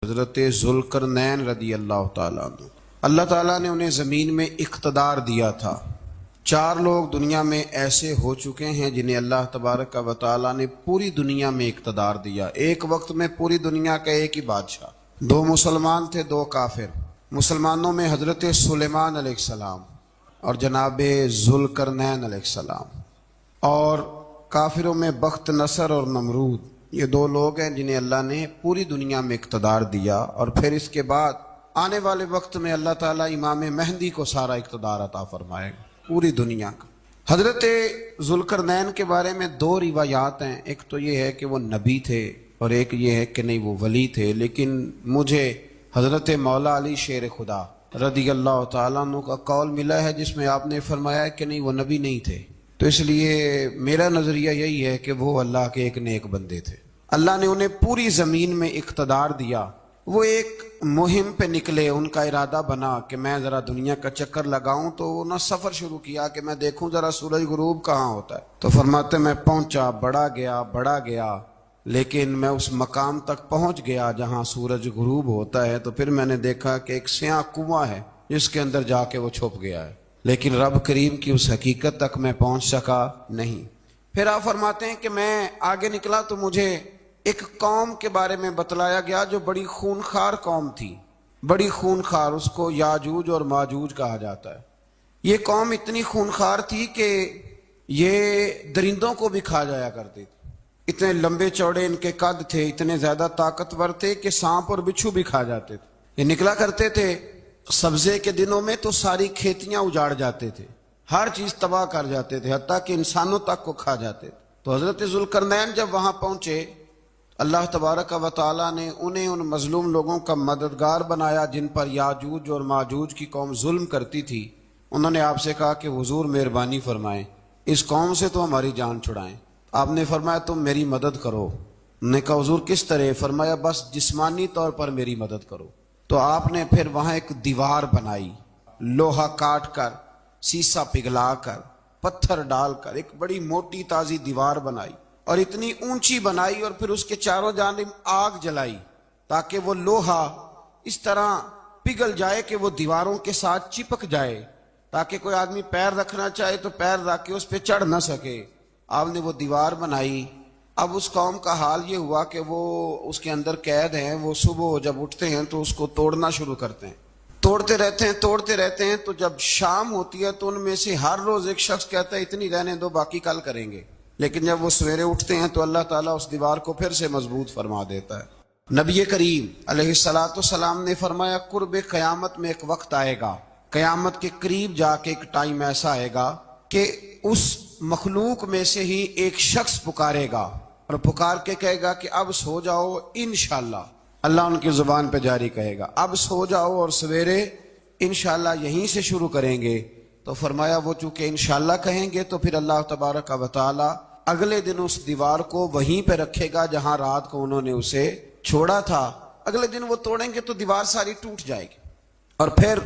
حضرت ذوالقرنین رضی اللہ تعالیٰ عنہ، اللہ تعالیٰ نے انہیں زمین میں اقتدار دیا تھا۔ 4 لوگ دنیا میں ایسے ہو چکے ہیں جنہیں اللہ تبارک و تعالیٰ نے پوری دنیا میں اقتدار دیا، ایک وقت میں پوری دنیا کا ایک ہی بادشاہ۔ 2 مسلمان تھے، 2 کافر۔ مسلمانوں میں حضرت سلیمان علیہ السلام اور جناب ذوالقرنین علیہ السلام، اور کافروں میں بخت نصر اور نمرود۔ یہ 2 لوگ ہیں جنہیں اللہ نے پوری دنیا میں اقتدار دیا، اور پھر اس کے بعد آنے والے وقت میں اللہ تعالیٰ امام مہدی کو سارا اقتدار عطا فرمائے گا پوری دنیا کا۔ حضرت ذوالقرنین کے بارے میں 2 روایات ہیں، ایک تو یہ ہے کہ وہ نبی تھے اور ایک یہ ہے کہ نہیں وہ ولی تھے، لیکن مجھے حضرت مولا علی شیر خدا رضی اللہ تعالیٰ عنہ کا قول ملا ہے جس میں آپ نے فرمایا کہ نہیں وہ نبی نہیں تھے، تو اس لیے میرا نظریہ یہی ہے کہ وہ اللہ کے ایک نیک بندے تھے۔ اللہ نے انہیں پوری زمین میں اقتدار دیا۔ وہ ایک مہم پہ نکلے، ان کا ارادہ بنا کہ میں ذرا دنیا کا چکر لگاؤں، تو انہوں نے سفر شروع کیا کہ میں دیکھوں ذرا سورج غروب کہاں ہوتا ہے۔ تو فرماتے میں پہنچا، بڑا گیا، لیکن میں اس مقام تک پہنچ گیا جہاں سورج غروب ہوتا ہے، تو پھر میں نے دیکھا کہ ایک سیاہ کنواں ہے جس کے اندر جا کے وہ چھپ گیا ہے، لیکن رب کریم کی اس حقیقت تک میں پہنچ سکا نہیں۔ پھر آپ فرماتے ہیں کہ میں آگے نکلا تو مجھے ایک قوم کے بارے میں بتلایا گیا جو بڑی خونخوار قوم تھی، بڑی خونخوار، اس کو یاجوج اور ماجوج کہا جاتا ہے۔ یہ قوم اتنی خونخوار تھی کہ یہ درندوں کو بھی کھا جایا کرتے تھے، اتنے لمبے چوڑے ان کے قد تھے، اتنے زیادہ طاقتور تھے کہ سانپ اور بچھو بھی کھا جاتے تھے۔ یہ نکلا کرتے تھے سبزے کے دنوں میں تو ساری کھیتیاں اجاڑ جاتے تھے، ہر چیز تباہ کر جاتے تھے، حتیٰ کہ انسانوں تک کو کھا جاتے تھے۔ تو حضرت ذوالقرنین جب وہاں پہنچے، اللہ تبارک و تعالیٰ نے انہیں ان مظلوم لوگوں کا مددگار بنایا جن پر یاجوج اور ماجوج کی قوم ظلم کرتی تھی۔ انہوں نے آپ سے کہا کہ حضور مہربانی فرمائیں، اس قوم سے تو ہماری جان چھڑائیں۔ آپ نے فرمایا تم میری مدد کرو۔ انہوں نے کہا حضور کس طرح؟ فرمایا بس جسمانی طور پر میری مدد کرو۔ تو آپ نے پھر وہاں ایک دیوار بنائی، لوہا کاٹ کر، سیسا پگھلا کر، پتھر ڈال کر ایک بڑی موٹی تازی دیوار بنائی، اور اتنی اونچی بنائی، اور پھر اس کے چاروں جانب آگ جلائی تاکہ وہ لوہا اس طرح پگھل جائے کہ وہ دیواروں کے ساتھ چپک جائے، تاکہ کوئی آدمی پیر رکھنا چاہے تو پیر رکھ کے اس پہ چڑھ نہ سکے۔ آپ نے وہ دیوار بنائی۔ اب اس قوم کا حال یہ ہوا کہ وہ اس کے اندر قید ہیں، وہ صبح جب اٹھتے ہیں تو اس کو توڑنا شروع کرتے ہیں، توڑتے رہتے ہیں، تو جب شام ہوتی ہے تو ان میں سے ہر روز ایک شخص کہتا ہے اتنی رہنے دو، باقی کل کریں گے، لیکن جب وہ سویرے اٹھتے ہیں تو اللہ تعالیٰ اس دیوار کو پھر سے مضبوط فرما دیتا ہے۔ نبی کریم علیہ السلام نے فرمایا قرب قیامت میں ایک وقت آئے گا، قیامت کے قریب جا کے ایک ٹائم ایسا آئے گا کہ اس مخلوق میں سے ہی ایک شخص پکارے گا اور پکار کے کہے گا کہ اب سو جاؤ انشاءاللہ۔ اللہ ان کی زبان پہ جاری کہے گا اب سو جاؤ اور سویرے انشاءاللہ یہیں سے شروع کریں گے۔ تو فرمایا وہ چونکہ انشاءاللہ کہیں گے تو پھر اللہ تبارک و تعالی اگلے دن اس دیوار کو وہیں پہ رکھے گا جہاں رات کو انہوں نے اسے چھوڑا تھا۔ اگلے دن وہ توڑیں گے تو دیوار ساری ٹوٹ جائے گی، اور پھر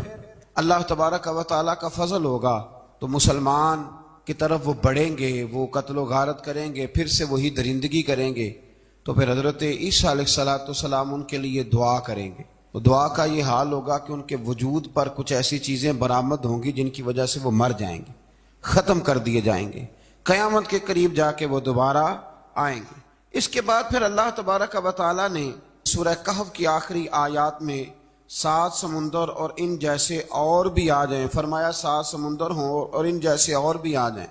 اللہ تبارک و تعالی کا فضل ہوگا تو مسلمان کی طرف وہ بڑھیں گے، وہ قتل و غارت کریں گے، پھر سے وہی درندگی کریں گے، تو پھر حضرت عیسیٰ علیہ السلام ان کے لیے دعا کریں گے۔ تو دعا کا یہ حال ہوگا کہ ان کے وجود پر کچھ ایسی چیزیں برآمد ہوں گی جن کی وجہ سے وہ مر جائیں گے، ختم کر دیے جائیں گے، قیامت کے قریب جا کے وہ دوبارہ آئیں گے۔ اس کے بعد پھر اللہ تبارک و تعالیٰ نے سورہ کہف کی آخری آیات میں 7 سمندر اور ان جیسے اور بھی آ جائیں، فرمایا 7 سمندر ہوں اور ان جیسے اور بھی آ جائیں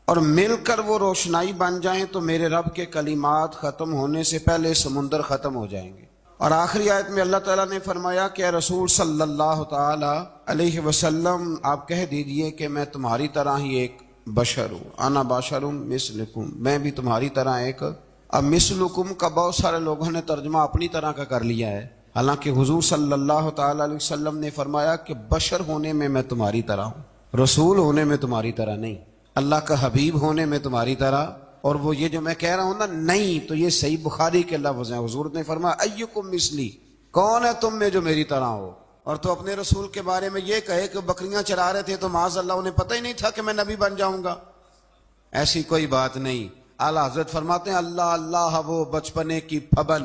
اور مل کر وہ روشنائی بن جائیں تو میرے رب کے کلمات ختم ہونے سے پہلے سمندر ختم ہو جائیں گے۔ اور آخری آیت میں اللہ تعالیٰ نے فرمایا کہ اے رسول صلی اللہ تعالی علیہ وسلم آپ کہہ دیجئے کہ میں تمہاری طرح ہی ایک بشر ہوں، انا بشر مثلکم، میں بھی تمہاری طرح ایک۔ اب مثلکم کا بہت سارے لوگوں نے ترجمہ اپنی طرح کا کر لیا ہے، حالانکہ حضور صلی اللہ تعالی علیہ وسلم نے فرمایا کہ بشر ہونے میں تمہاری طرح ہوں، رسول ہونے میں تمہاری طرح نہیں، اللہ کا حبیب ہونے میں تمہاری طرح۔ اور وہ یہ جو میں کہہ رہا ہوں نا نہیں، تو یہ صحیح بخاری کے لفظ ہیں، حضور نے فرمایا ایکم مثلی، کون ہے تم میں جو میری طرح ہو؟ اور تو اپنے رسول کے بارے میں یہ کہے کہ بکریاں چرا رہے تھے تو معاذ اللہ انہیں پتہ ہی نہیں تھا کہ میں نبی بن جاؤں گا، ایسی کوئی بات نہیں۔ اعلیٰ حضرت فرماتے ہیں اللہ اللہ وہ بچپنے کی پھبن،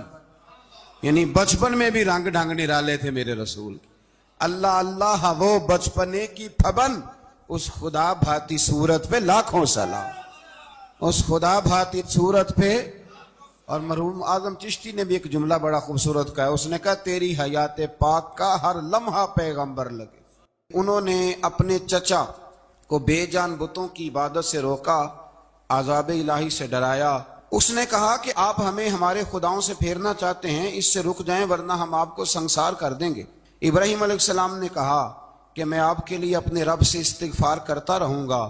یعنی بچپن میں بھی رنگ ڈھنگ نرالے تھے میرے رسول. اللہ اللہ وہ بچپنے کی پھبن، اس خدا بھاتی صورت پہ لاکھوں سلام، اس خدا بھاتی صورت پہ. اور مرحوم اعظم چشتی نے بھی ایک جملہ بڑا خوبصورت کہا، اس نے کہا تیری حیات پاک کا ہر لمحہ پیغمبر لگے. انہوں نے اپنے چچا کو بے جان بتوں کی عبادت سے روکا، عذاب الہی سے ڈرایا. اس نے کہا کہ آپ ہمیں ہمارے خداؤں سے پھیرنا چاہتے ہیں، اس سے رک جائیں ورنہ ہم آپ کو سنسار کر دیں گے. ابراہیم علیہ السلام نے کہا کہ میں آپ کے لیے اپنے رب سے استغفار کرتا رہوں گا،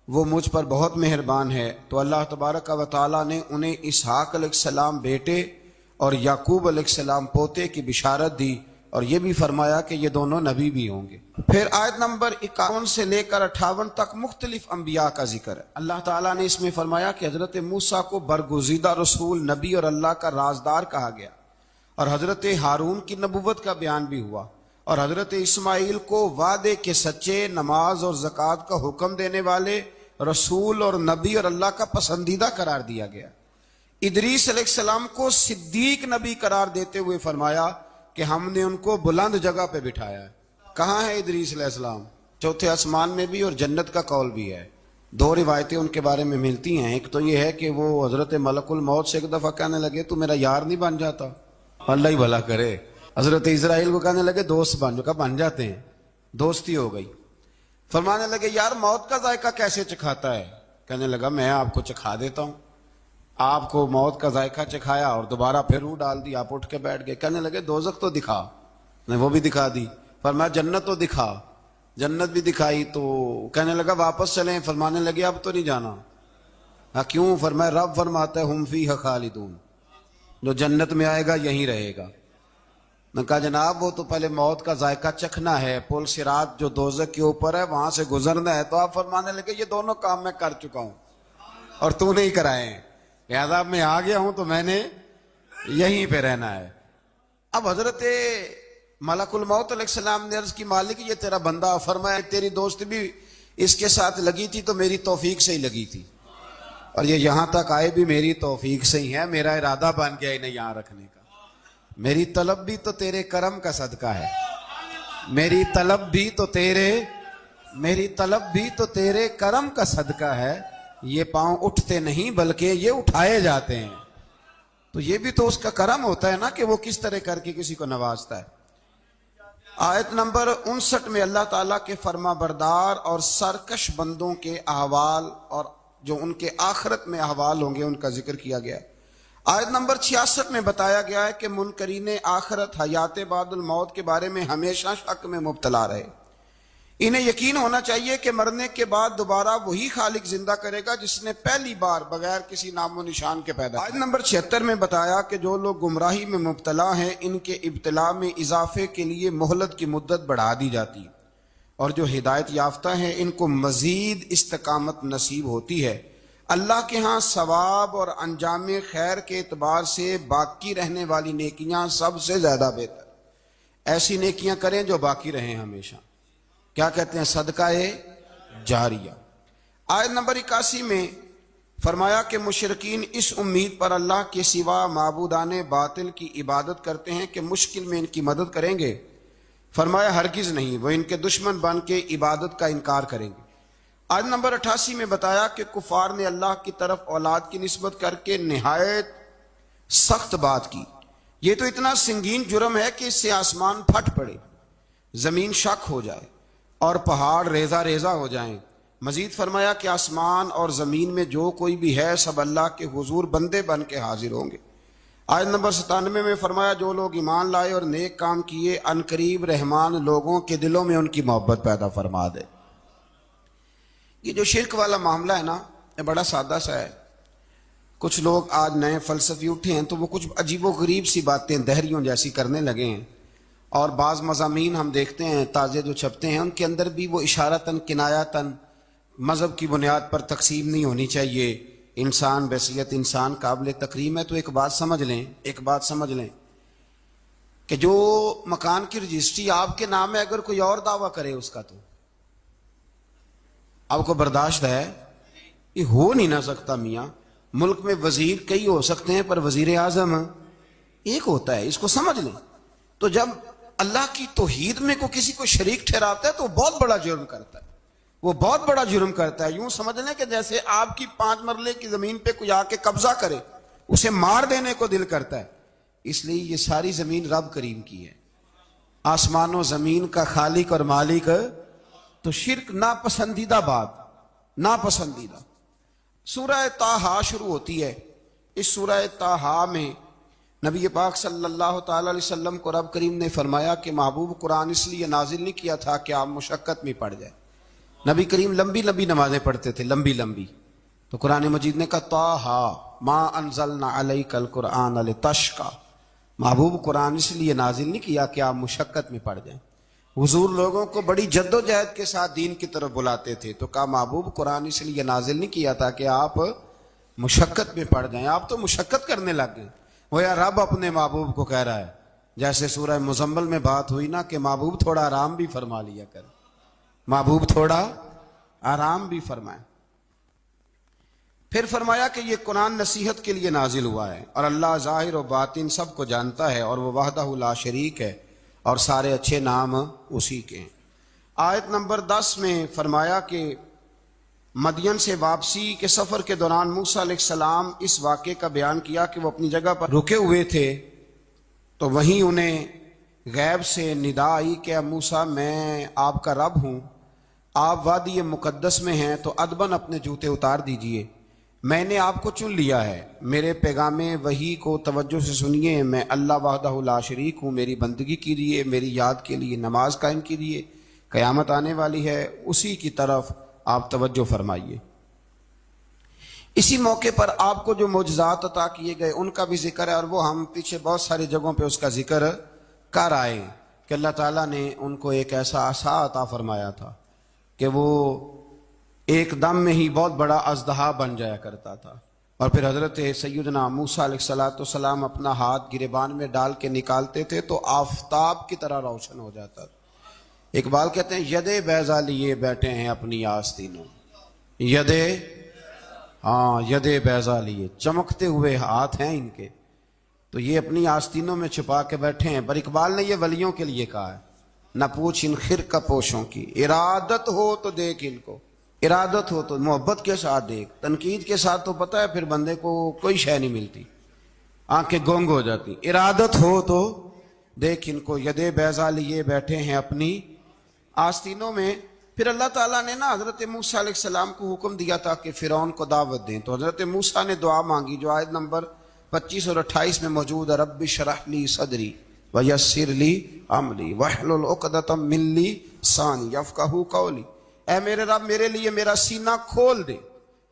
وہ مجھ پر بہت مہربان ہے. تو اللہ تبارک و تعالیٰ نے انہیں اسحاق علیہ السلام بیٹے اور یعقوب علیہ السلام پوتے کی بشارت دی، اور یہ بھی فرمایا کہ یہ دونوں نبی بھی ہوں گے. پھر آیت نمبر 51 سے لے کر 58 تک مختلف انبیاء کا ذکر ہے. اللہ تعالیٰ نے اس میں فرمایا کہ حضرت موسیٰ کو برگزیدہ رسول، نبی اور اللہ کا رازدار کہا گیا، اور حضرت ہارون کی نبوت کا بیان بھی ہوا، اور حضرت اسماعیل کو وعدے کے سچے، نماز اور زکوٰۃ کا حکم دینے والے رسول اور نبی اور اللہ کا پسندیدہ قرار دیا گیا. ادریس علیہ السلام کو صدیق نبی قرار دیتے ہوئے فرمایا کہ ہم نے ان کو بلند جگہ پہ بٹھایا ہے. کہاں ہے ادریس علیہ السلام؟ چوتھے آسمان میں بھی، اور جنت کا قول بھی ہے. دو روایتیں ان کے بارے میں ملتی ہیں. ایک تو یہ ہے کہ وہ حضرت ملک الموت سے ایک دفعہ کہنے لگے تو میرا یار نہیں بن جاتا؟ اللہ ہی بھلا کرے. حضرت اسرائیل کو کہنے لگے دوست بن، جو کہا بن جاتے ہیں، دوستی ہو گئی. فرمانے لگے یار موت کا ذائقہ کیسے چکھاتا ہے؟ کہنے لگا میں آپ کو چکھا دیتا ہوں. آپ کو موت کا ذائقہ چکھایا اور دوبارہ پھر روح ڈال دی، آپ اٹھ کے بیٹھ گئے. کہنے لگے دوزخ تو دکھا، نے وہ بھی دکھا دی. فرمایا جنت تو دکھا، جنت بھی دکھائی. تو کہنے لگا واپس چلیں. فرمانے لگے اب تو نہیں جانا. ہاں کیوں؟ فرمایا رب فرماتا ہے ہم فیہ خالدون، جو جنت میں آئے گا یہیں رہے گا. میں کہا جناب وہ تو پہلے موت کا ذائقہ چکھنا ہے، پل صراط جو دوزخ کے اوپر ہے وہاں سے گزرنا ہے. تو آپ فرمانے لگے یہ دونوں کام میں کر چکا ہوں اور تو نہیں کرائے ہیں، لہذا میں آ گیا ہوں تو میں نے یہیں پہ رہنا ہے. اب حضرت ملک الموت علیہ السلام نے عرض کی مالک یہ تیرا بندہ. فرمایا تیری دوست بھی اس کے ساتھ لگی تھی تو میری توفیق سے ہی لگی تھی، اور یہ یہاں تک آئے بھی میری توفیق سے ہی ہے. میرا ارادہ بن گیا انہیں یہاں رکھنے کا. میری طلب بھی تو تیرے کرم کا صدقہ ہے، میری طلب بھی تو تیرے کرم کا صدقہ ہے. یہ پاؤں اٹھتے نہیں بلکہ یہ اٹھائے جاتے ہیں. تو یہ بھی تو اس کا کرم ہوتا ہے نا کہ وہ کس طرح کر کے کسی کو نوازتا ہے. آیت نمبر 59 میں اللہ تعالیٰ کے فرما بردار اور سرکش بندوں کے احوال اور جو ان کے آخرت میں احوال ہوں گے ان کا ذکر کیا گیا ہے. آیت نمبر 66 میں بتایا گیا ہے کہ منکرین آخرت حیات بعد الموت کے بارے میں ہمیشہ شک میں مبتلا رہے. انہیں یقین ہونا چاہیے کہ مرنے کے بعد دوبارہ وہی خالق زندہ کرے گا جس نے پہلی بار بغیر کسی نام و نشان کے پیدا. آیت نمبر 76 میں بتایا کہ جو لوگ گمراہی میں مبتلا ہیں ان کے ابتلا میں اضافے کے لیے مہلت کی مدت بڑھا دی جاتی، اور جو ہدایت یافتہ ہیں ان کو مزید استقامت نصیب ہوتی ہے. اللہ کے ہاں ثواب اور انجام خیر کے اعتبار سے باقی رہنے والی نیکیاں سب سے زیادہ بہتر. ایسی نیکیاں کریں جو باقی رہیں ہمیشہ. کیا کہتے ہیں؟ صدقہ جاریہ. آیت نمبر 81 میں فرمایا کہ مشرکین اس امید پر اللہ کے سوا معبودان باطل کی عبادت کرتے ہیں کہ مشکل میں ان کی مدد کریں گے. فرمایا ہرگز نہیں، وہ ان کے دشمن بن کے عبادت کا انکار کریں گے. آیت نمبر 88 میں بتایا کہ کفار نے اللہ کی طرف اولاد کی نسبت کر کے نہایت سخت بات کی. یہ تو اتنا سنگین جرم ہے کہ اس سے آسمان پھٹ پڑے، زمین شک ہو جائے اور پہاڑ ریزہ ریزہ ہو جائیں. مزید فرمایا کہ آسمان اور زمین میں جو کوئی بھی ہے سب اللہ کے حضور بندے بن کے حاضر ہوں گے. آیت نمبر 97 میں فرمایا جو لوگ ایمان لائے اور نیک کام کیے عنقریب رحمان لوگوں کے دلوں میں ان کی محبت پیدا فرما دے. یہ جو شرک والا معاملہ ہے نا یہ بڑا سادہ سا ہے. کچھ لوگ آج نئے فلسفی اٹھے ہیں تو وہ کچھ عجیب و غریب سی باتیں دہریوں جیسی کرنے لگے ہیں، اور بعض مضامین ہم دیکھتے ہیں تازے جو چھپتے ہیں ان کے اندر بھی وہ اشارتاً کنایاتاً مذہب کی بنیاد پر تقسیم نہیں ہونی چاہیے، انسان بحیثیت انسان قابل تکریم ہے. تو ایک بات سمجھ لیں کہ جو مکان کی رجسٹری آپ کے نام ہے اگر کوئی اور دعویٰ کرے اس کا تو آپ کو برداشت ہے؟ یہ ہو نہیں نہ سکتا میاں. ملک میں وزیر کئی ہو سکتے ہیں پر وزیر اعظم ایک ہوتا ہے، اس کو سمجھ لیں۔ تو جب اللہ کی توحید میں کو کسی کو شریک ٹھہراتا ہے تو وہ بہت بڑا جرم کرتا ہے، وہ بہت بڑا جرم کرتا ہے۔ یوں سمجھ لیں کہ جیسے آپ کی 5 مرلے کی زمین پہ کوئی آ کے قبضہ کرے، اسے مار دینے کو دل کرتا ہے۔ اس لیے یہ ساری زمین رب کریم کی ہے، آسمان و زمین کا خالق اور مالک۔ تو شرک ناپسندیدہ بات، ناپسندیدہ۔ سورہ طٰہٰ شروع ہوتی ہے۔ اس سورہ طٰہٰ میں نبی پاک صلی اللہ تعالی علیہ وسلم کو رب کریم نے فرمایا کہ محبوب قرآن اس لیے نازل نہیں کیا تھا کہ آپ مشقت میں پڑ جائے۔ نبی کریم لمبی لمبی نمازیں پڑھتے تھے، لمبی لمبی۔ تو قرآن مجید نے کہا طٰہٰ ما انزلنا علیک القرآن لتشقیٰ، محبوب قرآن اس لیے نازل نہیں کیا کہ آپ مشقت میں پڑ جائیں۔ حضور لوگوں کو بڑی جد و جہد کے ساتھ دین کی طرف بلاتے تھے، تو کہا محبوب قرآن اس لیے نازل نہیں کیا تھا کہ آپ مشقت میں پڑ جائیں، آپ تو مشقت کرنے لگ گئے۔ وہ یا رب اپنے محبوب کو کہہ رہا ہے، جیسے سورہ مزمل میں بات ہوئی نا کہ محبوب تھوڑا آرام بھی فرما لیا کر، محبوب تھوڑا آرام بھی فرمائے۔ پھر فرمایا کہ یہ قرآن نصیحت کے لیے نازل ہوا ہے، اور اللہ ظاہر و باطن سب کو جانتا ہے، اور وہ وحدہ لا شریک ہے، اور سارے اچھے نام اسی کے ہیں۔ آیت نمبر 10 میں فرمایا کہ مدین سے واپسی کے سفر کے دوران موسیٰ علیہ السلام اس واقعے کا بیان کیا کہ وہ اپنی جگہ پر رکے ہوئے تھے، تو وہیں انہیں غیب سے ندا آئی کہ موسیٰ میں آپ کا رب ہوں، آپ وادی مقدس میں ہیں تو ادباً اپنے جوتے اتار دیجئے، میں نے آپ کو چن لیا ہے، میرے پیغام وحی کو توجہ سے سنیے، میں اللہ وحدہ لا شریک ہوں، میری بندگی کیجیے، میری یاد کے لیے نماز قائم کیجیے، قیامت آنے والی ہے، اسی کی طرف آپ توجہ فرمائیے۔ اسی موقع پر آپ کو جو معجزات عطا کیے گئے ان کا بھی ذکر ہے، اور وہ ہم پیچھے بہت ساری جگہوں پہ اس کا ذکر کر آئے کہ اللہ تعالیٰ نے ان کو ایک ایسا عصا عطا فرمایا تھا کہ وہ ایک دم میں ہی بہت بڑا اژدہا بن جایا کرتا تھا، اور پھر حضرت سیدنا موسیٰ علیہ السلام اپنا ہاتھ گریبان میں ڈال کے نکالتے تھے تو آفتاب کی طرح روشن ہو جاتا تھا۔ اقبال کہتے ہیں یدے بیضا لیے بیٹھے ہیں اپنی آستینوں، یدے بیضا لیے، چمکتے ہوئے ہاتھ ہیں ان کے، تو یہ اپنی آستینوں میں چھپا کے بیٹھے ہیں۔ پر اقبال نے یہ ولیوں کے لیے کہا ہے، نہ پوچھ ان خرقہ پوشوں کی، ارادت ہو تو دیکھ ان کو، ارادت ہو تو محبت کے ساتھ دیکھ، تنقید کے ساتھ تو پتہ ہے پھر بندے کو کوئی شے نہیں ملتی، آنکھیں گونگ ہو جاتی۔ ارادت ہو تو دیکھ ان کو، یدے بیضا لیے بیٹھے ہیں اپنی آستینوں میں۔ پھر اللہ تعالیٰ نے نا حضرت موسیٰ علیہ السلام کو حکم دیا تھا کہ فرعون کو دعوت دیں، تو حضرت موسیٰ نے دعا مانگی جو آیت نمبر 25 اور 28 میں موجود ہے، رب اشرح لی صدری ویسر لی امری واحلل عقدۃ من لسانی یفقہوا قولی، اے میرے رب میرے لیے میرا سینہ کھول دے،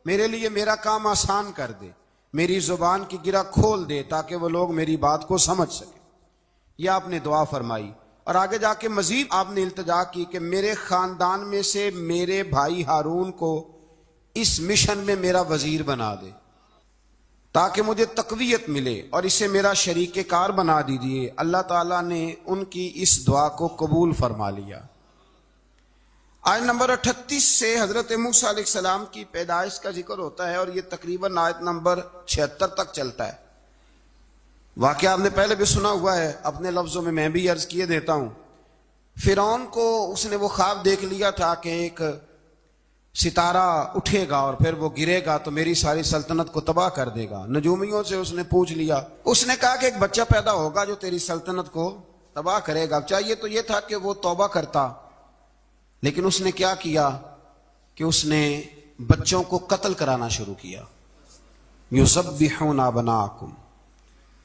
میرے لیے میرا کام آسان کر دے، میری زبان کی گرہ کھول دے تاکہ وہ لوگ میری بات کو سمجھ سکیں۔ یہ آپ نے دعا فرمائی، اور آگے جا کے مزید آپ نے التجا کی کہ میرے خاندان میں سے میرے بھائی ہارون کو اس مشن میں میرا وزیر بنا دے تاکہ مجھے تقویت ملے، اور اسے میرا شریک کار بنا دیجیے۔ اللہ تعالیٰ نے ان کی اس دعا کو قبول فرما لیا۔ آیت نمبر 38 سے حضرت موسیٰ علیہ السلام کی پیدائش کا ذکر ہوتا ہے، اور یہ تقریباً آیت نمبر 76 تک چلتا ہے۔ واقعہ آپ نے پہلے بھی سنا ہوا ہے، اپنے لفظوں میں میں بھی عرض کیے دیتا ہوں۔ فرعون کو اس نے وہ خواب دیکھ لیا تھا کہ ایک ستارہ اٹھے گا اور پھر وہ گرے گا تو میری ساری سلطنت کو تباہ کر دے گا۔ نجومیوں سے اس نے پوچھ لیا، اس نے کہا کہ ایک بچہ پیدا ہوگا جو تیری سلطنت کو تباہ کرے گا۔ چاہیے تو یہ تھا کہ وہ توبہ کرتا، لیکن اس نے کیا کیا کہ اس نے بچوں کو قتل کرانا شروع کیا۔ یذبحون ابناءکم،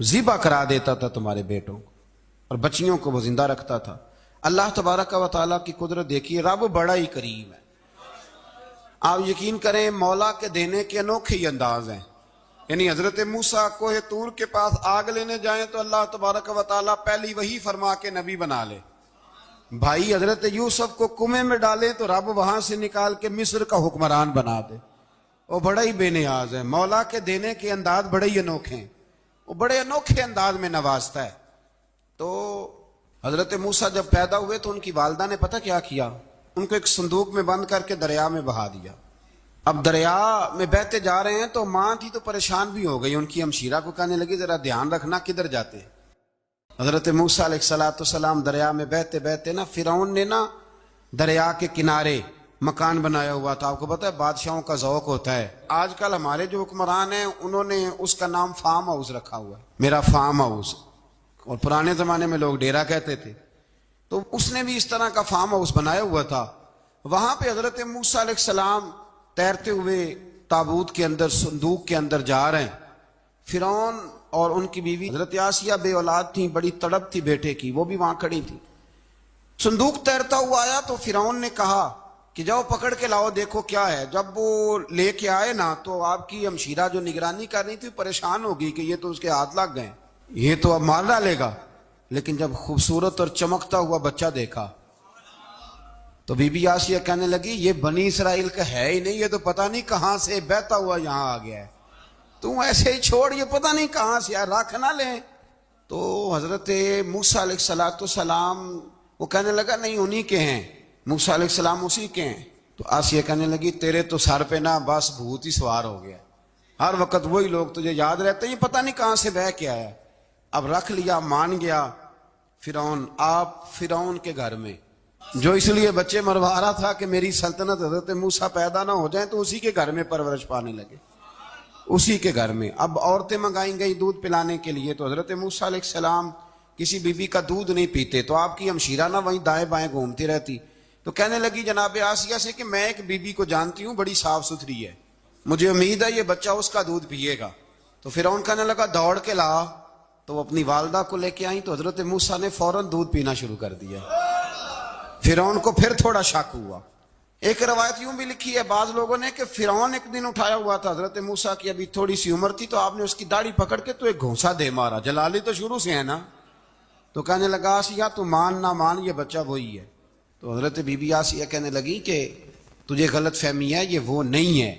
ذبح کرا دیتا تھا تمہارے بیٹوں کو، اور بچیوں کو وہ زندہ رکھتا تھا۔ اللہ تبارک و تعالیٰ کی قدرت دیکھیے، رب بڑا ہی کریم ہے۔ آپ یقین کریں مولا کے دینے کے انوکھے ہی انداز ہیں۔ یعنی حضرت موسیٰ کوہ طور کے پاس آگ لینے جائیں تو اللہ تبارک و تعالیٰ پہلی وہی فرما کے نبی بنا لے۔ بھائی حضرت یوسف کو کنویں میں ڈالے تو رب وہاں سے نکال کے مصر کا حکمران بنا دے۔ وہ بڑا ہی بے نیاز ہے، مولا کے دینے کے انداز بڑے ہی انوکھے ہیں، وہ بڑے انوکھے انداز میں نوازتا ہے۔ تو حضرت موسیٰ جب پیدا ہوئے تو ان کی والدہ نے پتہ کیا کیا، ان کو ایک صندوق میں بند کر کے دریا میں بہا دیا۔ اب دریا میں بہتے جا رہے ہیں تو ماں تھی تو پریشان بھی ہو گئی، ان کی ہمشیرہ کو کہنے لگی ذرا دھیان رکھنا کدھر جاتے ہیں، حضرت موسیٰ علیہ السلام دریا میں بہتے بہتے نا فرعون نے نا دریا کے کنارے مکان بنایا ہوا تھا. آپ کو پتا ہے بادشاہوں کا ذوق ہوتا ہے. آج کل ہمارے جو حکمران ہیں انہوں نے اس کا نام فارم ہاؤس رکھا ہوا ہے, میرا فارم ہاؤس, اور پرانے زمانے میں لوگ ڈیرا کہتے تھے. تو اس نے بھی اس طرح کا فارم ہاؤس بنایا ہوا تھا. وہاں پہ حضرت موسیٰ علیہ السلام تیرتے ہوئے تابوت کے اندر صندوق کے اندر جا رہے ہیں. فرعون اور ان کی بیوی حضرت آسیہ بے اولاد تھیں, بڑی تڑپ تھی بیٹے کی, وہ بھی وہاں کھڑی تھی. صندوق تیرتا ہوا آیا تو فرعون نے کہا کہ جاؤ پکڑ کے لاؤ دیکھو کیا ہے. جب وہ لے کے آئے نا تو آپ کی ہمشیرہ جو نگرانی کر رہی تھی پریشان ہو گئی کہ یہ تو اس کے ہاتھ لگ گئے, یہ تو اب مار ڈالے گا. لیکن جب خوبصورت اور چمکتا ہوا بچہ دیکھا تو بی بی آسیہ کہنے لگی یہ بنی اسرائیل کا ہے ہی نہیں, یہ تو پتہ نہیں کہاں سے بہتا ہوا یہاں آ گیا ہے, تو ایسے ہی چھوڑ, یہ پتہ نہیں کہاں سے رکھ نہ لیں. تو حضرت موسیٰ علیہ السلام وہ کہنے لگا نہیں انہی کے ہیں, موسیٰ علیہ السلام اسی کے ہیں. تو آسیہ کہنے لگی تیرے تو سر پہ نا بس بھوت ہی سوار ہو گیا, ہر وقت وہی لوگ تجھے یاد رہتے ہیں, یہ پتہ نہیں کہاں سے بہ کے آیا. اب رکھ لیا, مان گیا فرعون. آپ فرعون کے گھر میں جو اس لیے بچے مروا رہا تھا کہ میری سلطنت حضرت موسیٰ پیدا نہ ہو جائیں, تو اسی کے گھر میں پرورش پانے لگے, اسی کے گھر میں. اب عورتیں منگائی گئی دودھ پلانے کے لیے, تو حضرت موسیٰ علیہ السلام کسی بی بی کا دودھ نہیں پیتے, تو آپ کی ہمشیرہ نہ وہیں دائیں بائیں گھومتی رہتی. تو کہنے لگی جناب آسیہ سے کہ میں ایک بی بی کو جانتی ہوں, بڑی صاف ستھری ہے, مجھے امید ہے یہ بچہ اس کا دودھ پیے گا. تو فرعون کہنے لگا دوڑ کے لا. تو وہ اپنی والدہ کو لے کے آئیں, تو حضرت موسیٰ نے فوراً دودھ پینا شروع کر دیا. فرعون کو پھر تھوڑا شک ہوا. ایک روایت یوں بھی لکھی ہے بعض لوگوں نے کہ فرعون ایک دن اٹھایا ہوا تھا حضرت موسیٰ کی, ابھی تھوڑی سی عمر تھی, تو آپ نے اس کی داڑھی پکڑ کے تو ایک گھونسا دے مارا. جلالی تو شروع سے ہے نا. تو کہنے لگا آسیہ تو مان نہ مان یہ بچہ وہی ہے. تو حضرت بی بی آسیہ کہنے لگی کہ تجھے غلط فہمی ہے, یہ وہ نہیں ہے.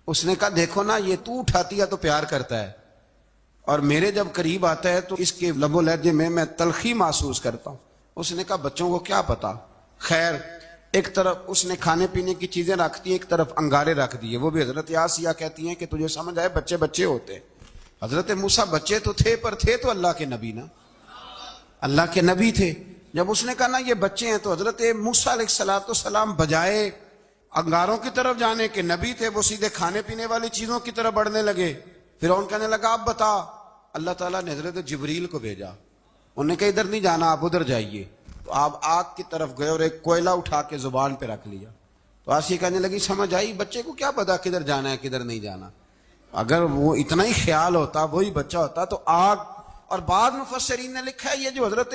اس نے کہا دیکھو نا یہ تو اٹھاتی ہے تو پیار کرتا ہے, اور میرے جب قریب آتا ہے تو اس کے لب و لہجے میں تلخی محسوس کرتا ہوں. اس نے کہا بچوں کو کیا پتا. خیر ایک طرف اس نے کھانے پینے کی چیزیں رکھ دی, ایک طرف انگارے رکھ دیے. وہ بھی حضرت آسیہ کہتی ہیں کہ تجھے سمجھ آئے بچے بچے ہوتے. حضرت موسیٰ بچے تو تھے پر تھے تو اللہ کے نبی نا, اللہ کے نبی تھے. جب اس نے کہا نا یہ بچے ہیں, تو حضرت موسیٰ علیہ السلام بجائے انگاروں کی طرف جانے کے نبی تھے, وہ سیدھے کھانے پینے والی چیزوں کی طرف بڑھنے لگے. فرعون کہنے لگا اب بتا. اللہ تعالیٰ نے حضرت جبریل کو بھیجا, انہوں نے کہا ادھر نہیں جانا آپ ادھر جائیے. تو آپ آگ کی طرف گئے اور ایک کوئلہ اٹھا کے زبان پہ رکھ لیا. تو آسیہ کہنے لگی سمجھ آئی, بچے کو کیا پتا کدھر جانا ہے کدھر نہیں جانا. اگر وہ اتنا ہی خیال ہوتا وہی بچہ ہوتا تو آگ. اور بعض مفسرین نے لکھا ہے یہ جو حضرت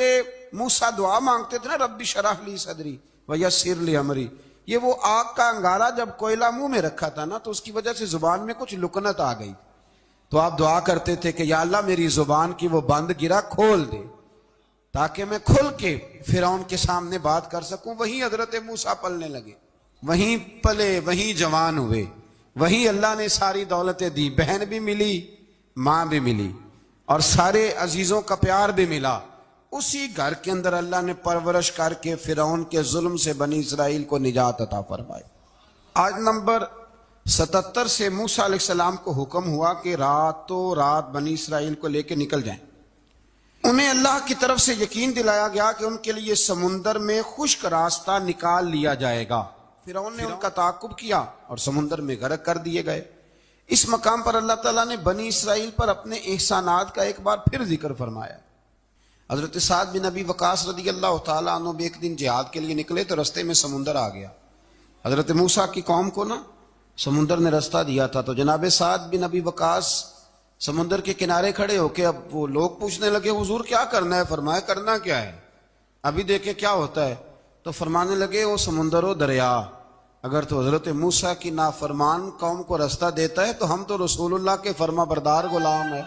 موسیٰ دعا مانگتے تھے نا رب اشرح لی صدری ویسر لی امری, یہ وہ آگ کا انگارہ جب کوئلہ منہ میں رکھا تھا نا تو اس کی وجہ سے زبان میں کچھ لکنت آ گئی. تو آپ دعا کرتے تھے کہ یا اللہ میری زبان کی وہ بند گرا کھول دے تاکہ میں کھل کے فرعون کے سامنے بات کر سکوں. وہیں حضرت موسیٰ پلنے لگے, وہیں پلے, وہیں جوان ہوئے, وہیں اللہ نے ساری دولتیں دی, بہن بھی ملی, ماں بھی ملی, اور سارے عزیزوں کا پیار بھی ملا. اسی گھر کے اندر اللہ نے پرورش کر کے فرعون کے ظلم سے بنی اسرائیل کو نجات عطا فرمائی. آج نمبر 77 سے موسیٰ علیہ السلام کو حکم ہوا کہ راتوں رات بنی اسرائیل کو لے کے نکل جائیں. انہیں اللہ کی طرف سے یقین دلایا گیا کہ ان کے لیے سمندر میں خشک راستہ نکال لیا جائے گا. فرعون نے ان کا تعاقب کیا اور سمندر میں غرق کر دیے گئے. اس مقام پر اللہ تعالیٰ نے بنی اسرائیل پر اپنے احسانات کا ایک بار پھر ذکر فرمایا. حضرت سعد بن ابی وقاص رضی اللہ تعالیٰ عنہ بھی ایک دن جہاد کے لیے نکلے تو رستے میں سمندر آ گیا. حضرت موسیٰ کی قوم کو نا سمندر نے رستہ دیا تھا, تو جناب سعد بن ابی وقاص سمندر کے کنارے کھڑے ہو کے, اب وہ لوگ پوچھنے لگے حضور کیا کرنا ہے. فرمایا کرنا کیا ہے, ابھی دیکھیں کیا ہوتا ہے. تو فرمانے لگے وہ سمندر و دریا اگر تو حضرت موسیٰ کی نافرمان قوم کو رستہ دیتا ہے تو ہم تو رسول اللہ کے فرما بردار غلام ہیں,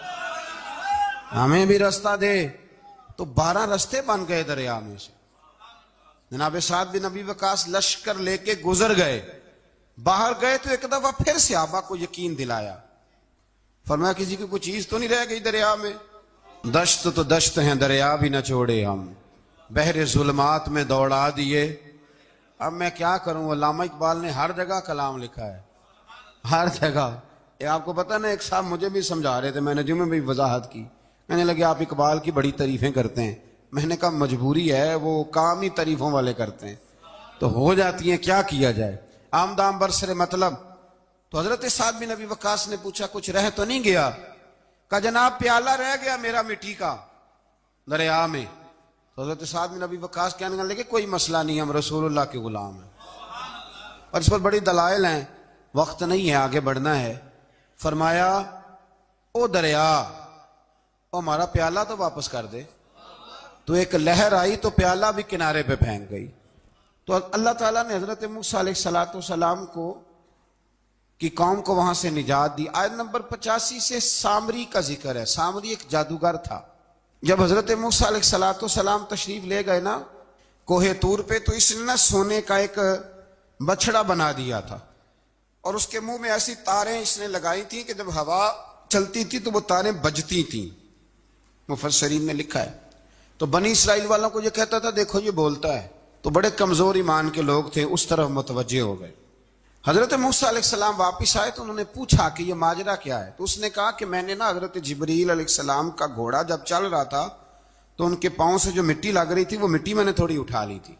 ہمیں بھی رستہ دے. تو 12 رستے بن گئے دریا میں سے. جناب سعد بن ابی وقاص لشکر لے کے گزر گئے, باہر گئے تو ایک دفعہ پھر صحابہ کو یقین دلایا. فرمایا کسی کی کوئی چیز تو نہیں رہ گئی دریا میں. دشت تو دشت ہیں دریا بھی نہ چھوڑے ہم, بحر ظلمات میں دوڑا دیے. اب میں کیا کروں, علامہ اقبال نے ہر جگہ کلام لکھا ہے, ہر جگہ. یہ آپ کو پتہ نا ایک صاحب مجھے بھی سمجھا رہے تھے, میں نے جمعے میں بھی وضاحت کی. کہنے لگے آپ اقبال کی بڑی تعریفیں کرتے ہیں. میں نے کہا مجبوری ہے، وہ کام ہی تعریفوں والے کرتے ہیں تو ہو جاتی ہیں، کیا کیا جائے. آمدام برسر مطلب. تو حضرت سعد بن ابی وقاص نے پوچھا کچھ رہ تو نہیں گیا؟ کہا جناب پیالہ رہ گیا میرا مٹی کا دریا میں. تو حضرت سعد بن ابی وقاص کہنے لگے کوئی مسئلہ نہیں، ہم رسول اللہ کے غلام ہیں. اور اس پر بڑی دلائل ہیں، وقت نہیں ہے آگے بڑھنا ہے. فرمایا او دریا، او ہمارا پیالہ تو واپس کر دے. تو ایک لہر آئی تو پیالہ بھی کنارے پہ پھینک گئی. تو اللہ تعالیٰ نے حضرت موسیٰ علیہ السلام کو کی قوم کو وہاں سے نجات دی. آیت نمبر 85 سے سامری کا ذکر ہے. سامری ایک جادوگر تھا. جب حضرت موسیٰ علیہ السلام تشریف لے گئے نا کوہ طور پہ، تو اس نے سونے کا ایک بچڑا بنا دیا تھا اور اس کے منہ میں ایسی تاریں اس نے لگائی تھیں کہ جب ہوا چلتی تھی تو وہ تاریں بجتی تھیں. مفسرین نے لکھا ہے. تو بنی اسرائیل والوں کو یہ کہتا تھا دیکھو یہ بولتا ہے. تو بڑے کمزور ایمان کے لوگ تھے، اس طرف متوجہ ہو گئے. حضرت موسیٰ علیہ السلام واپس آئے تو انہوں نے پوچھا کہ یہ ماجرا کیا ہے. تو اس نے کہا کہ میں نے نا حضرت جبریل علیہ السلام کا گھوڑا جب چل رہا تھا تو ان کے پاؤں سے جو مٹی لگ رہی تھی وہ مٹی میں نے تھوڑی اٹھا لی تھی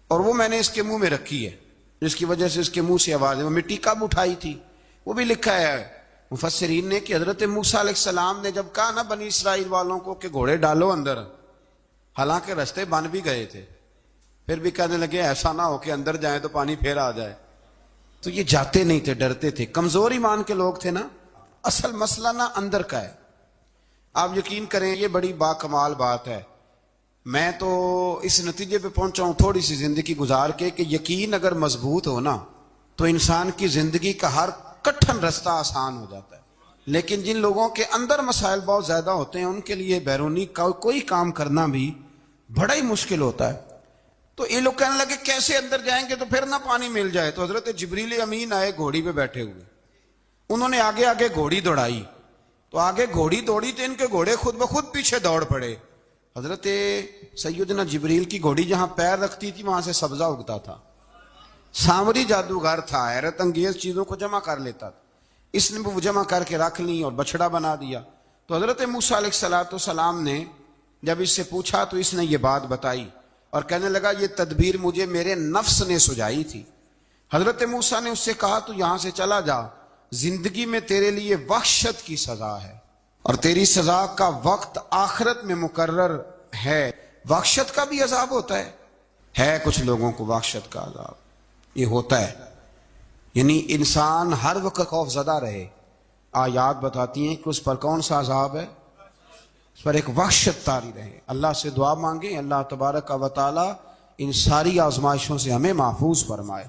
اور وہ میں نے اس کے منہ میں رکھی ہے، جس کی وجہ سے اس کے منہ سے آواز ہے. وہ مٹی کب اٹھائی تھی وہ بھی لکھا ہے مفسرین نے کہ حضرت موسیٰ علیہ السلام نے جب کہا نا بنی اسرائیل والوں کو کہ گھوڑے ڈالو اندر، حالانکہ رستے بن بھی گئے تھے، پھر بھی کہنے لگے ایسا نہ ہو کہ اندر جائیں تو پانی پھر آ جائے. تو یہ جاتے نہیں تھے، ڈرتے تھے، کمزور ایمان کے لوگ تھے نا. اصل مسئلہ نا اندر کا ہے. آپ یقین کریں یہ بڑی باکمال بات ہے. میں تو اس نتیجے پہ پہنچا ہوں تھوڑی سی زندگی گزار کے کہ یقین اگر مضبوط ہو نا تو انسان کی زندگی کا ہر کٹھن رستہ آسان ہو جاتا ہے. لیکن جن لوگوں کے اندر مسائل بہت زیادہ ہوتے ہیں ان کے لیے بیرونی کوئی کام کرنا بھی بڑا ہی مشکل ہوتا ہے. تو یہ لوگ کہنے لگے کیسے اندر جائیں گے تو پھر نہ پانی مل جائے. تو حضرت جبریل امین آئے گھوڑی پہ بیٹھے ہوئے، انہوں نے آگے آگے گھوڑی دوڑائی. تو آگے گھوڑی دوڑی تو ان کے گھوڑے خود بخود پیچھے دوڑ پڑے. حضرت سیدنا جبریل کی گھوڑی جہاں پیر رکھتی تھی وہاں سے سبزہ اگتا تھا. سامری جادوگر تھا، حیرت انگیز چیزوں کو جمع کر لیتا تھا. اس نے وہ جمع کر کے رکھ لی اور بچڑا بنا دیا. تو حضرت موسیٰ علیہ السلام نے جب اس سے پوچھا تو اس نے یہ بات بتائی اور کہنے لگا یہ تدبیر مجھے میرے نفس نے سجائی تھی. حضرت موسیٰ نے اس سے کہا تو یہاں سے چلا جا، زندگی میں تیرے لیے وحشت کی سزا ہے اور تیری سزا کا وقت آخرت میں مقرر ہے. وحشت کا بھی عذاب ہوتا ہے کچھ لوگوں کو وحشت کا عذاب یہ ہوتا ہے، یعنی انسان ہر وقت خوف زدہ رہے. آیات بتاتی ہیں کہ اس پر کون سا عذاب ہے، اس پر ایک وحشت طاری رہے. اللہ سے دعا مانگیں اللہ تبارک و تعالی ان ساری آزمائشوں سے ہمیں محفوظ فرمائے.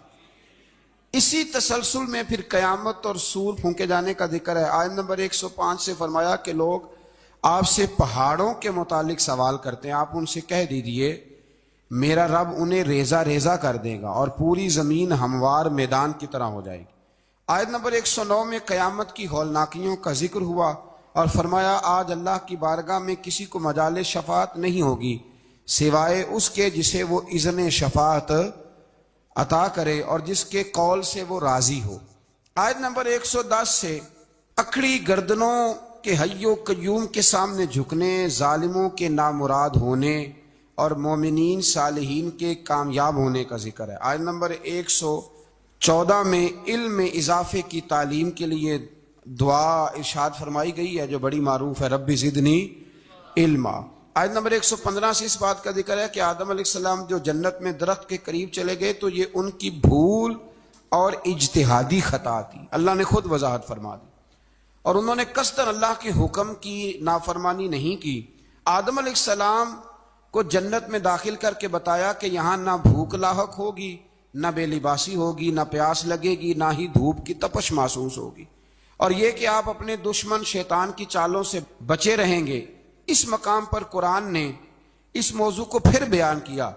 اسی تسلسل میں پھر قیامت اور سور پھونکے جانے کا ذکر ہے. آیت نمبر 105 سے فرمایا کہ لوگ آپ سے پہاڑوں کے متعلق سوال کرتے ہیں، آپ ان سے کہہ دیجئے میرا رب انہیں ریزہ ریزہ کر دے گا اور پوری زمین ہموار میدان کی طرح ہو جائے گی. آیت نمبر 109 میں قیامت کی ہولناکیوں کا ذکر ہوا اور فرمایا آج اللہ کی بارگاہ میں کسی کو مجال شفاعت نہیں ہوگی سوائے اس کے جسے وہ اذن شفاعت عطا کرے اور جس کے قول سے وہ راضی ہو. آیت نمبر 110 سے اکڑی گردنوں کے حی و قیوم کے سامنے جھکنے، ظالموں کے نامراد ہونے اور مومنین صالحین کے کامیاب ہونے کا ذکر ہے. آیت نمبر 114 میں علم میں اضافے کی تعلیم کے لیے دعا ارشاد فرمائی گئی ہے جو بڑی معروف ہے، رب زدنی علما. آیت نمبر 115 سے اس بات کا ذکر ہے کہ آدم علیہ السلام جو جنت میں درخت کے قریب چلے گئے تو یہ ان کی بھول اور اجتہادی خطا تھی، اللہ نے خود وضاحت فرما دی، اور انہوں نے قصداً اللہ کے حکم کی نافرمانی نہیں کی. آدم علیہ السلام کو جنت میں داخل کر کے بتایا کہ یہاں نہ بھوک لاحق ہوگی، نہ بے لباسی ہوگی، نہ پیاس لگے گی، نہ ہی دھوپ کی تپش محسوس ہوگی، اور یہ کہ آپ اپنے دشمن شیطان کی چالوں سے بچے رہیں گے. اس مقام پر قرآن نے اس موضوع کو پھر بیان کیا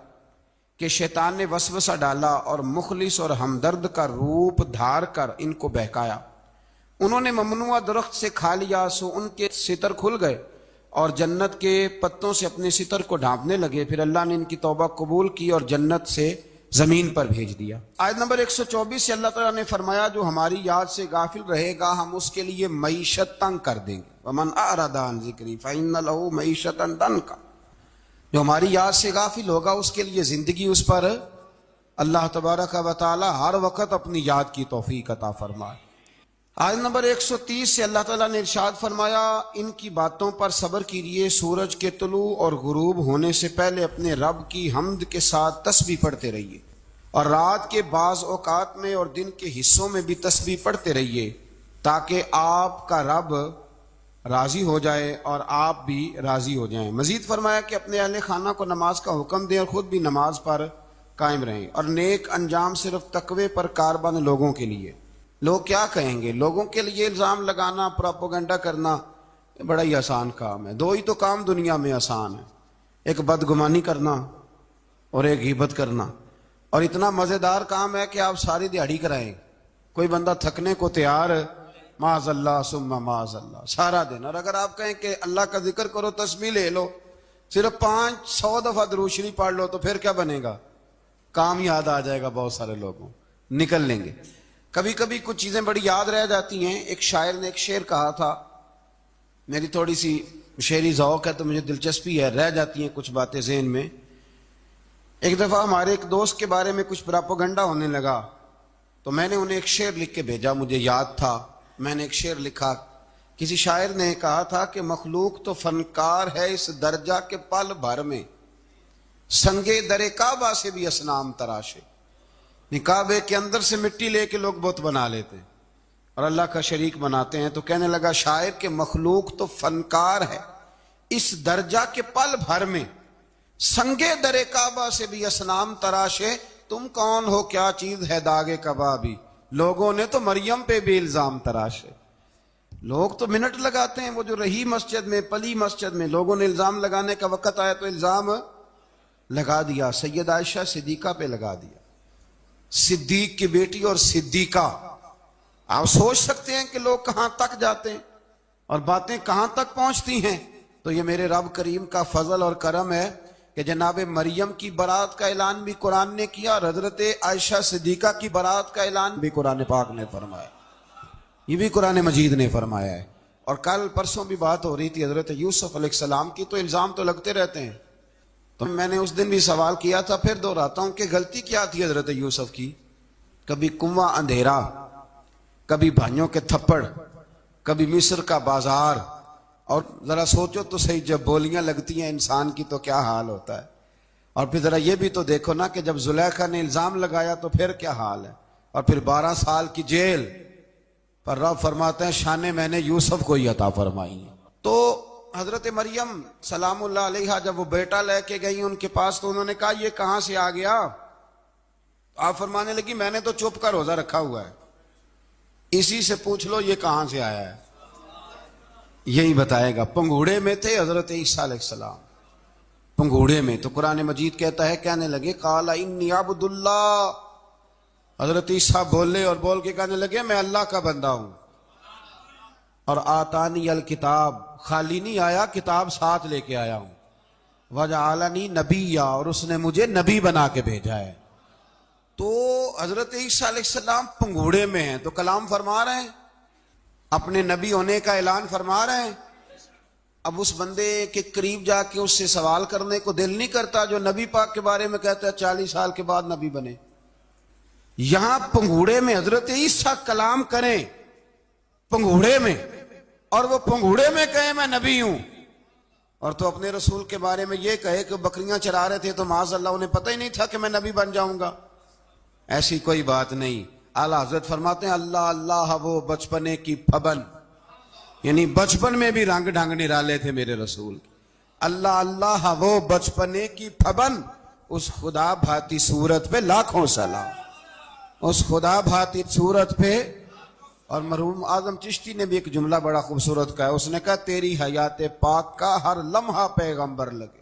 کہ شیطان نے وسوسہ ڈالا اور مخلص اور ہمدرد کا روپ دھار کر ان کو بہکایا. انہوں نے ممنوع درخت سے کھا لیا سو ان کے ستر کھل گئے اور جنت کے پتوں سے اپنے ستر کو ڈھانپنے لگے. پھر اللہ نے ان کی توبہ قبول کی اور جنت سے زمین پر بھیج دیا۔ آیت نمبر 124 سے اللہ تعالیٰ نے فرمایا جو ہماری یاد سے غافل رہے گا ہم اس کے لیے معیشت تنگ کر دیں گے۔ وَمَنْ أَعْرَضَ عَنْ ذِكْرِي فَإِنَّ لَهُ مَعِيشَةً ضَنْكًا، جو ہماری یاد سے غافل ہوگا اس کے لیے زندگی اس پر اللہ تبارک و تعالیٰ ہر وقت اپنی یاد کی توفیق عطا فرمائے۔ آیت نمبر 130 سے اللہ تعالیٰ نے ارشاد فرمایا ان کی باتوں پر صبر کیجیے، سورج کے طلوع اور غروب ہونے سے پہلے اپنے رب کی حمد کے ساتھ تسبیح پڑھتے رہیے، اور رات کے بعض اوقات میں اور دن کے حصوں میں بھی تسبیح پڑھتے رہیے، تاکہ آپ کا رب راضی ہو جائے اور آپ بھی راضی ہو جائیں۔ مزید فرمایا کہ اپنے اہل خانہ کو نماز کا حکم دیں اور خود بھی نماز پر قائم رہیں، اور نیک انجام صرف تقوی پر کاربند لوگوں کے لیے۔ لوگ کیا کہیں گے؟ لوگوں کے لیے الزام لگانا، پروپیگنڈا کرنا بڑا ہی آسان کام ہے۔ دو ہی تو کام دنیا میں آسان ہے، ایک بدگمانی کرنا اور ایک غیبت کرنا، اور اتنا مزیدار کام ہے کہ آپ ساری دیہڑی کرائیں، کوئی بندہ تھکنے کو تیار ہے، معاذ اللہ ثم معاذ اللہ سارا دن۔ اور اگر آپ کہیں کہ اللہ کا ذکر کرو، تسبیح لے لو، صرف 500 دفعہ درود شریف پڑھ لو، تو پھر کیا بنے گا؟ کام یاد آ جائے گا، بہت سارے لوگوں نکل لیں گے۔ کبھی کبھی کچھ چیزیں بڑی یاد رہ جاتی ہیں۔ ایک شاعر نے ایک شعر کہا تھا، میری تھوڑی سی شعری ذوق ہے تو مجھے دلچسپی ہے، رہ جاتی ہیں کچھ باتیں ذہن میں۔ ایک دفعہ ہمارے ایک دوست کے بارے میں کچھ پراپوگنڈا ہونے لگا، تو میں نے انہیں ایک شعر لکھ کے بھیجا، مجھے یاد تھا، میں نے ایک شعر لکھا۔ کسی شاعر نے کہا تھا کہ مخلوق تو فنکار ہے اس درجہ کے پل بھر میں، سنگے در کعبہ سے بھی اصنام تراشے۔ کعبے کے اندر سے مٹی لے کے لوگ بت بنا لیتے ہیں اور اللہ کا شریک بناتے ہیں۔ تو کہنے لگا شاعر کہ مخلوق تو فنکار ہے اس درجہ کے پل بھر میں، سنگے در کعبہ سے بھی اصنام تراشے۔ تم کون ہو کیا چیز ہے داغ کبابی، لوگوں نے تو مریم پہ بھی الزام تراشے۔ لوگ تو منٹ لگاتے ہیں، وہ جو رہی مسجد میں، پلی مسجد میں، لوگوں نے الزام لگانے کا وقت آیا تو الزام لگا دیا، سید عائشہ صدیقہ پہ لگا دیا، صدیق کی بیٹی اور صدیقہ۔ آپ سوچ سکتے ہیں کہ لوگ کہاں تک جاتے ہیں اور باتیں کہاں تک پہنچتی ہیں۔ تو یہ میرے رب کریم کا فضل اور کرم ہے کہ جناب مریم کی برات کا اعلان بھی قرآن نے کیا، اور حضرت عائشہ صدیقہ کی برات کا اعلان بھی قرآن پاک نے فرمایا، یہ بھی قرآن مجید نے فرمایا ہے۔ اور کل پرسوں بھی بات ہو رہی تھی حضرت یوسف علیہ السلام کی، تو الزام تو لگتے رہتے ہیں۔ تو میں نے اس دن بھی سوال کیا تھا، پھر دہراتا ہوں کہ غلطی کیا تھی حضرت یوسف کی؟ کبھی کنواں اندھیرا، کبھی بھائیوں کے تھپڑ، کبھی مصر کا بازار، اور ذرا سوچو تو صحیح، جب بولیاں لگتی ہیں انسان کی تو کیا حال ہوتا ہے۔ اور پھر ذرا یہ بھی تو دیکھو نا کہ جب زلیخا نے الزام لگایا تو پھر کیا حال ہے، اور پھر 12 سال کی جیل پر رب فرماتے ہیں شانیں میں نے یوسف کو ہی عطا فرمائی ہیں۔ تو حضرت مریم سلام اللہ علیہا جب وہ بیٹا لے کے گئی ان کے پاس، تو انہوں نے کہا یہ کہاں سے آ گیا؟ آپ فرمانے لگی میں نے تو چپ کر روزہ رکھا ہوا ہے، اسی سے پوچھ لو یہ کہاں سے آیا ہے، یہی بتائے گا۔ پنگوڑے میں تھے حضرت عیسیٰ علیہ السلام، پنگوڑے میں۔ تو قرآن مجید کہتا ہے کہنے لگے قال انی عبد اللہ، حضرت عیسیٰ بولے اور بول کے کہنے لگے میں اللہ کا بندہ ہوں، اور آتانی الکتاب، خالی نہیں آیا، کتاب ساتھ لے کے آیا ہوں، وجعلنی نبیا، اور اس نے مجھے نبی بنا کے بھیجا ہے۔ تو حضرت عیسیٰ علیہ السلام پنگوڑے میں ہیں تو کلام فرما رہے ہیں، اپنے نبی ہونے کا اعلان فرما رہے ہیں۔ اب اس بندے کے قریب جا کے اس سے سوال کرنے کو دل نہیں کرتا جو نبی پاک کے بارے میں کہتا ہے 40 سال کے بعد نبی بنے۔ یہاں پنگوڑے میں حضرت عیسیٰ کلام کریں، پنگوڑے میں، اور وہ پنگوڑے میں کہے میں نبی ہوں، اور تو اپنے رسول کے بارے میں یہ کہے کہ بکریاں چرا رہے تھے تو معاذ اللہ انہیں پتہ ہی نہیں تھا کہ میں نبی بن جاؤں گا۔ ایسی کوئی بات نہیں۔ اعلیٰ حضرت فرماتے ہیں اللہ اللہ وہ بچپنے کی پھبن، یعنی بچپن میں بھی رنگ ڈھنگ نرالے تھے میرے رسول۔ اللہ اللہ وہ بچپنے کی پھبن، اس خدا بھاتی صورت پہ لاکھوں سلام، اس خدا بھاتی صورت پہ۔ اور مرحوم اعظم چشتی نے بھی ایک جملہ بڑا خوبصورت کہا ہے، اس نے کہا تیری حیات پاک کا ہر لمحہ پیغمبر لگے۔